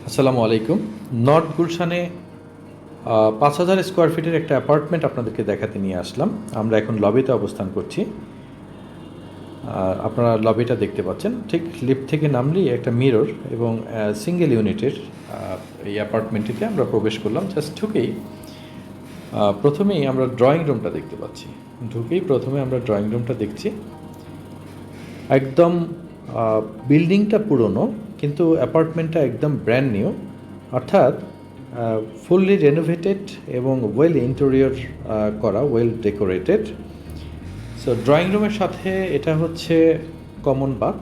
আসসালামু আলাইকুম। নর্থ গুলশানে ৫,০০০ স্কোয়ার ফিটের একটা অ্যাপার্টমেন্ট আপনাদেরকে দেখাতে নিয়ে আসলাম। আমরা এখন লবিতে অবস্থান করছি। আপনারা লবিটা দেখতে পাচ্ছেন। ঠিক লিফট থেকে নামলেই একটা মিরর এবং সিঙ্গেল ইউনিটের এই অ্যাপার্টমেন্টটিতে আমরা প্রবেশ করলাম। জাস্ট ঢুকেই প্রথমেই আমরা ড্রয়িং রুমটা দেখতে পাচ্ছি। ঢুকেই প্রথমে আমরা ড্রয়িং রুমটা দেখছি। একদম বিল্ডিংটা পুরনো, কিন্তু অ্যাপার্টমেন্টটা একদম ব্র্যান্ড নিউ, অর্থাৎ ফুললি রেনোভেটেড এবং ওয়েল ইন্টেরিয়র করা, ওয়েল ডেকোরেটেড। সো ড্রয়িং রুমের সাথে এটা হচ্ছে কমন বাথ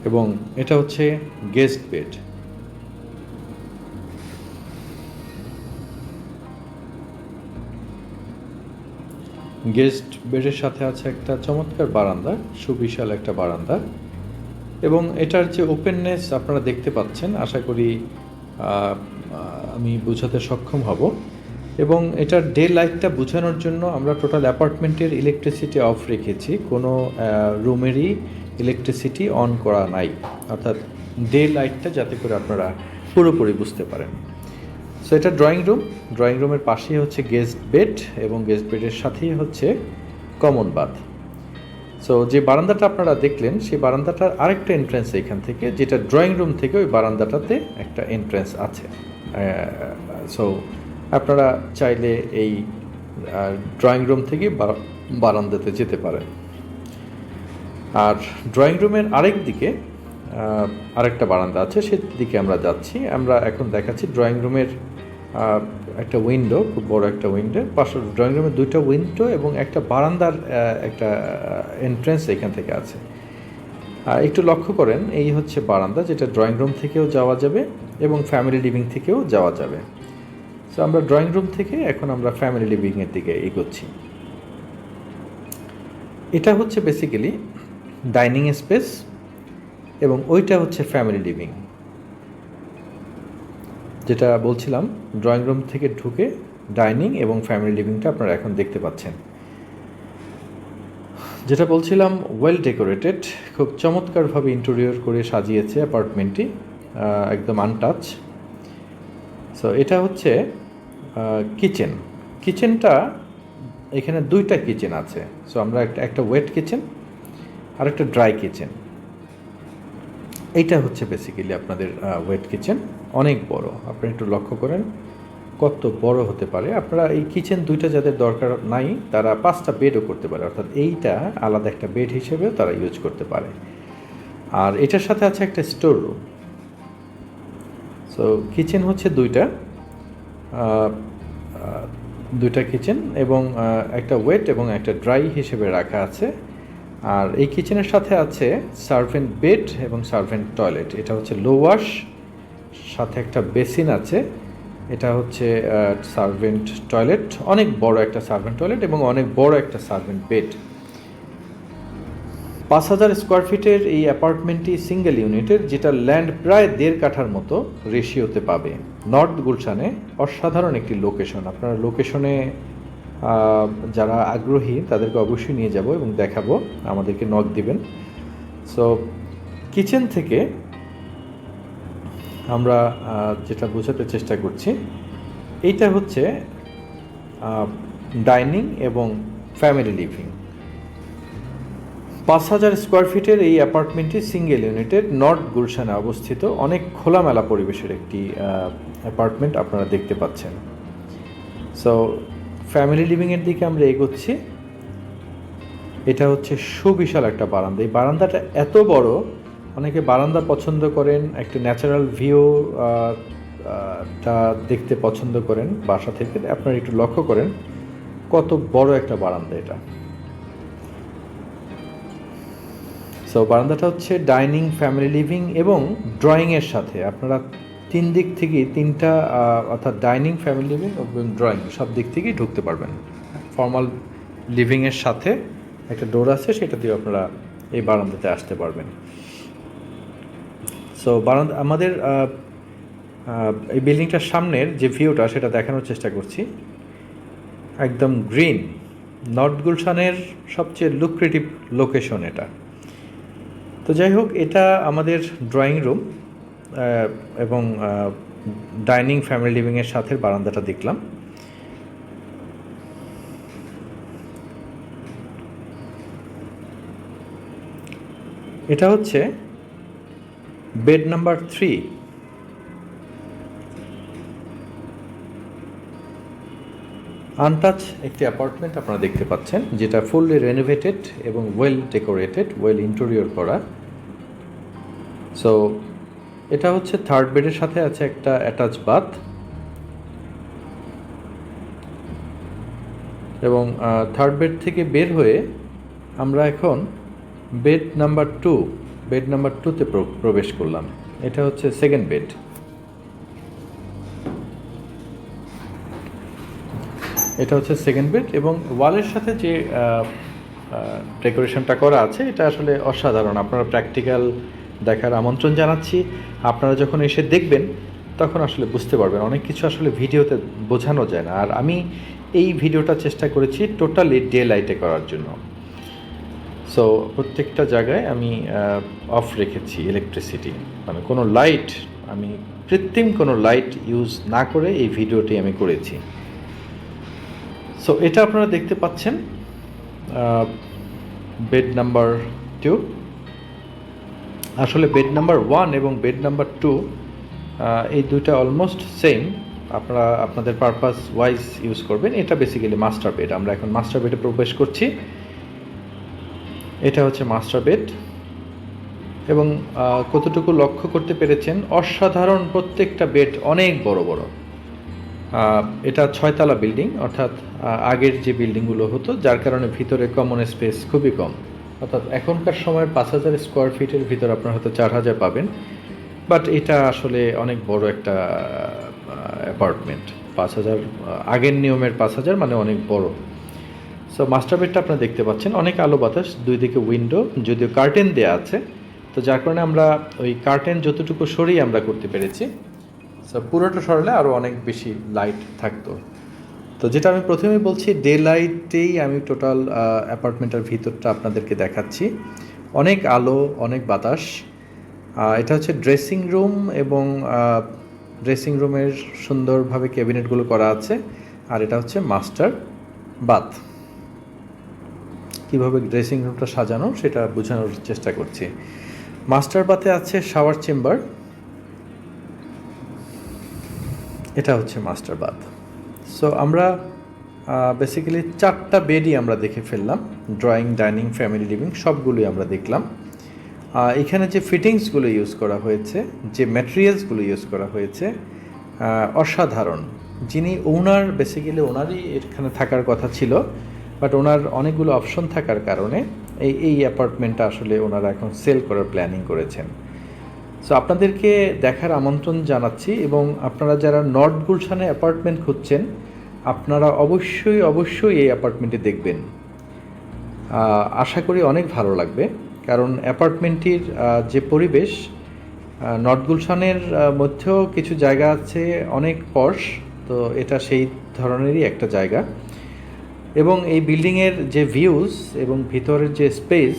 এবং এটা হচ্ছে গেস্ট বেড। গেস্ট বেডের সাথে আছে একটা চমৎকার বারান্দা, সুবিশাল একটা বারান্দা, এবং এটার যে ওপেননেস আপনারা দেখতে পাচ্ছেন, আশা করি আমি বোঝাতে সক্ষম হব। এবং এটার ডে লাইটটা বোঝানোর জন্য আমরা টোটাল অ্যাপার্টমেন্টের ইলেকট্রিসিটি অফ রেখেছি, কোনো রুমেরই ইলেকট্রিসিটি অন করা নাই, অর্থাৎ ডে লাইটটা যাতে করে আপনারা পুরোপুরি বুঝতে পারেন। সো এটা ড্রয়িং রুম, ড্রয়িং রুমের পাশেই হচ্ছে গেস্ট বেড এবং গেস্ট বেডের সাথেই হচ্ছে কমন বাথ। সো যে বারান্দাটা আপনারা দেখলেন, সেই বারান্দাটার আরেকটা এন্ট্রেন্স এখান থেকে, যেটা ড্রয়িং রুম থেকে ওই বারান্দাটাতে একটা এন্ট্রেন্স আছে। সো আপনারা চাইলে এই ড্রয়িং রুম থেকে বারান্দাতে যেতে পারেন। আর ড্রয়িং রুমের আরেক দিকে আরেকটা বারান্দা আছে, সেদিকে আমরা যাচ্ছি। আমরা এখন দেখাচ্ছি ড্রয়িং রুমের একটা উইন্ডো, খুব বড় একটা উইন্ডো, পাশে ড্রয়িং রুমের দুইটা উইন্ডো এবং একটা বারান্দার একটা এন্ট্রেন্স এখান থেকে আছে। একটু লক্ষ্য করেন, এই হচ্ছে বারান্দা, যেটা ড্রয়িং রুম থেকেও যাওয়া যাবে এবং ফ্যামিলি লিভিং থেকেও যাওয়া যাবে। সো আমরা ড্রয়িং রুম থেকে এখন আমরা ফ্যামিলি লিভিংয়ের দিকে এগোচ্ছি। এটা হচ্ছে বেসিক্যালি ডাইনিং স্পেস এবং ওইটা হচ্ছে ফ্যামিলি লিভিং। যেটা বলছিলাম, ড্রয়িং রুম থেকে ঢুকে ডাইনিং এবং ফ্যামিলি লিভিংটা আপনারা এখন দেখতে পাচ্ছেন। যেটা বলছিলাম, ওয়েল ডেকোরেটেড, খুব চমৎকারভাবে ইন্টেরিয়র করে সাজিয়েছে অ্যাপার্টমেন্টটি, একদম আনটাচ। সো এটা হচ্ছে কিচেন। কিচেনটা এখানে দুইটা কিচেন আছে। সো আমরা একটা ওয়েট কিচেন আর একটা ড্রাই কিচেন। এইটা হচ্ছে বেসিক্যালি আপনাদের ওয়েট কিচেন, অনেক বড়। আপনারা একটু লক্ষ্য করেন কত বড় হতে পারে। আপনারা এই কিচেন দুইটা যাদের দরকার নাই, তারা 5টা বেডও করতে পারে, অর্থাৎ এইটা আলাদা একটা বেড হিসেবেও তারা ইউজ করতে পারে। আর এটার সাথে আছে একটা স্টোর রুম। সো কিচেন হচ্ছে দুইটা কিচেন এবং একটা ওয়েট এবং একটা ড্রাই হিসেবে রাখা আছে। আর এই কিচেনের সাথে আছে সার্ভেন্ট বেড এবং সার্ভেন্ট টয়লেট। এটা হচ্ছে লো ওয়াশ, সাথে একটা বেসিন আছে। এটা হচ্ছে সার্ভেন্ট টয়লেট, অনেক বড় একটা সার্ভেন্ট টয়লেট এবং অনেক বড় একটা সার্ভেন্ট বেড। ৫,০০০ স্কোয়ার ফিটের এই অ্যাপার্টমেন্টটি সিঙ্গেল ইউনিটের, যেটা ল্যান্ড প্রায় ১.৫ কাঠার মতো রেশিওতে পাবে। নর্থ গুলশানে অসাধারণ একটি লোকেশন। আপনারা লোকেশনে যারা আগ্রহী তাদেরকে অবশ্যই নিয়ে যাব এবং দেখাবো, আমাদেরকে নক দিবেন। সো কিচেন থেকে আমরা যেটা বোঝাতে চেষ্টা করছি, এইটা হচ্ছে ডাইনিং এবং ফ্যামিলি লিভিং। ৫,০০০ স্কোয়ার ফিটের এই অ্যাপার্টমেন্টটি সিঙ্গেল ইউনিটের, নর্থ গুলশানে অবস্থিত, অনেক খোলামেলা পরিবেশের একটি অ্যাপার্টমেন্ট আপনারা দেখতে পাচ্ছেন। সো ফ্যামিলি লিভিংয়ের দিকে আমরা এগোচ্ছি। এটা হচ্ছে সুবিশাল একটা বারান্দা। এই বারান্দাটা এত বড়, অনেকে বারান্দা পছন্দ করেন, একটা ন্যাচারাল ভিউ টা দেখতে পছন্দ করেন বাসা থেকে। আপনারা একটু লক্ষ্য করেন কত বড় একটা বারান্দা এটা। সো বারান্দাটা হচ্ছে ডাইনিং, ফ্যামিলি লিভিং এবং ড্রয়িংয়ের সাথে। আপনারা তিন দিক থেকেই, তিনটা অর্থাৎ ডাইনিং, ফ্যামিলি লিভিং এবং ড্রয়িং, সব দিক থেকেই ঢুকতে পারবেন। ফর্মাল লিভিংয়ের সাথে একটা ডোর আছে, সেটা দিয়ে আপনারা এই বারান্দাতে আসতে পারবেন। সো বারান্দা আমাদের এই বিল্ডিংটার সামনের যে ভিউটা, সেটা দেখানোর চেষ্টা করছি। একদম গ্রিন, নর্থ গুলশানের সবচেয়ে লুক্রেটিভ লোকেশন এটা। তো যাই হোক, এটা আমাদের ড্রয়িং রুম এবং ডাইনিং ফ্যামিলি লিভিংয়ের সাথে বারান্দাটা দেখলাম। এটা হচ্ছে বেড নাম্বার 3। আনটাচ একটি অ্যাপার্টমেন্ট আপনারা দেখতে পাচ্ছেন, যেটা ফুললি রেনোভেটেড এবং ওয়েল ডেকোরেটেড, ওয়েল ইন্টেরিয়র করা। সো এটা হচ্ছে 3rd বেডের সাথে আছে একটা অ্যাটাচ বাথ, এবং 3rd বেড থেকে বের হয়ে আমরা এখন বেড নাম্বার 2তে প্রবেশ করলাম। এটা হচ্ছে 2nd বেড। এটা হচ্ছে 2nd বেড, এবং ওয়ালের সাথে যে ডেকোরেশনটা করা আছে এটা আসলে অসাধারণ। আপনারা প্র্যাকটিক্যাল দেখার আমন্ত্রণ জানাচ্ছি। আপনারা যখন এসে দেখবেন তখন আসলে বুঝতে পারবেন, অনেক কিছু আসলে ভিডিওতে বোঝানো যায় না। আর আমি এই ভিডিওটা চেষ্টা করেছি টোটালি ডে লাইটে করার জন্য। সো প্রত্যেকটা জায়গায় আমি অফ রেখেছি ইলেকট্রিসিটি, মানে কোনো লাইট, আমি কৃত্রিম কোনো লাইট ইউজ না করে এই ভিডিওটি আমি করেছি। সো এটা আপনারা দেখতে পাচ্ছেন বেড নাম্বার 2। আসলে বেড নাম্বার 1 এবং বেড নাম্বার 2 এই দুইটা অলমোস্ট সেম, আপনারা আপনাদের পারপাস ওয়াইজ ইউজ করবেন। এটা বেসিক্যালি মাস্টার বেড। আমরা এখন মাস্টার বেডে প্রবেশ করছি। এটা হচ্ছে মাস্টার বেড, এবং কতটুকু লক্ষ্য করতে পেরেছেন, অসাধারণ প্রত্যেকটা বেড অনেক বড় বড়। এটা 6তলা বিল্ডিং, অর্থাৎ আগের যে বিল্ডিংগুলো হতো, যার কারণে ভিতরে কমন স্পেস খুবই কম। অর্থাৎ এখনকার সময়ের 5000 স্কোয়ার ফিটের ভিতর আপনার হয়তো 4000 পাবেন, বাট এটা আসলে অনেক বড় একটা অ্যাপার্টমেন্ট। 5000 আগের নিয়মের 5000 মানে অনেক বড়। সো মাস্টার বেডটা আপনারা দেখতে পাচ্ছেন, অনেক আলো বাতাস, দুই দিকে উইন্ডো, যদিও কার্টেন দেওয়া আছে, তো যার কারণে আমরা ওই কার্টেন যতটুকু সরিয়ে আমরা করতে পেরেছি। সো পুরোটা সরালে আরও অনেক বেশি লাইট থাকতো। তো যেটা আমি প্রথমেই বলছি, ডে লাইটেই আমি টোটাল অ্যাপার্টমেন্টের ভিতরটা আপনাদেরকে দেখাচ্ছি। অনেক আলো, অনেক বাতাস। এটা হচ্ছে ড্রেসিং রুম, এবং ড্রেসিং রুমের সুন্দরভাবে ক্যাবিনেটগুলো করা আছে। আর এটা হচ্ছে মাস্টার বাথ। কীভাবে ড্রেসিং রুমটা সাজানো সেটা বোঝানোর চেষ্টা করছি। মাস্টার বাথে আছে শাওয়ার চেম্বার। এটা হচ্ছে মাস্টার বাথ। সো আমরা বেসিক্যালি 4টা বেডই আমরা দেখে ফেললাম। ড্রয়িং, ডাইনিং, ফ্যামিলি লিভিং সবগুলোই আমরা দেখলাম। এখানে যে ফিটিংসগুলো ইউজ করা হয়েছে, যে ম্যাটেরিয়ালসগুলো ইউজ করা হয়েছে, অসাধারণ। যিনি ওনার, বেসিক্যালি ওনারই এখানে থাকার কথা ছিল, বাট ওনার অনেকগুলো অপশন থাকার কারণে এই অ্যাপার্টমেন্টটা আসলে ওনারা এখন সেল করার প্ল্যানিং করেছেন। সো আপনাদেরকে দেখার আমন্ত্রণ জানাচ্ছি, এবং আপনারা যারা নর্থ গুলশানে অ্যাপার্টমেন্ট খুঁজছেন, আপনারা অবশ্যই এই অ্যাপার্টমেন্টে দেখবেন। আশা করি অনেক ভালো লাগবে, কারণ অ্যাপার্টমেন্টটির যে পরিবেশ, নর্থ গুলশানের মধ্যেও কিছু জায়গা আছে অনেক পশ, তো এটা সেই ধরনেরই একটা জায়গা। এবং এই বিল্ডিংয়ের যে ভিউজ এবং ভিতরের যে স্পেস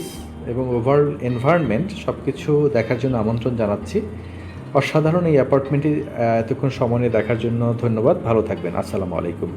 এবং ওভারঅল এনভায়রনমেন্ট সব কিছু দেখার জন্য আমন্ত্রণ জানাচ্ছি। অসাধারণ এই অ্যাপার্টমেন্টটি এতক্ষণ সময় নিয়ে দেখার জন্য ধন্যবাদ। ভালো থাকবেন। আসসালামু আলাইকুম।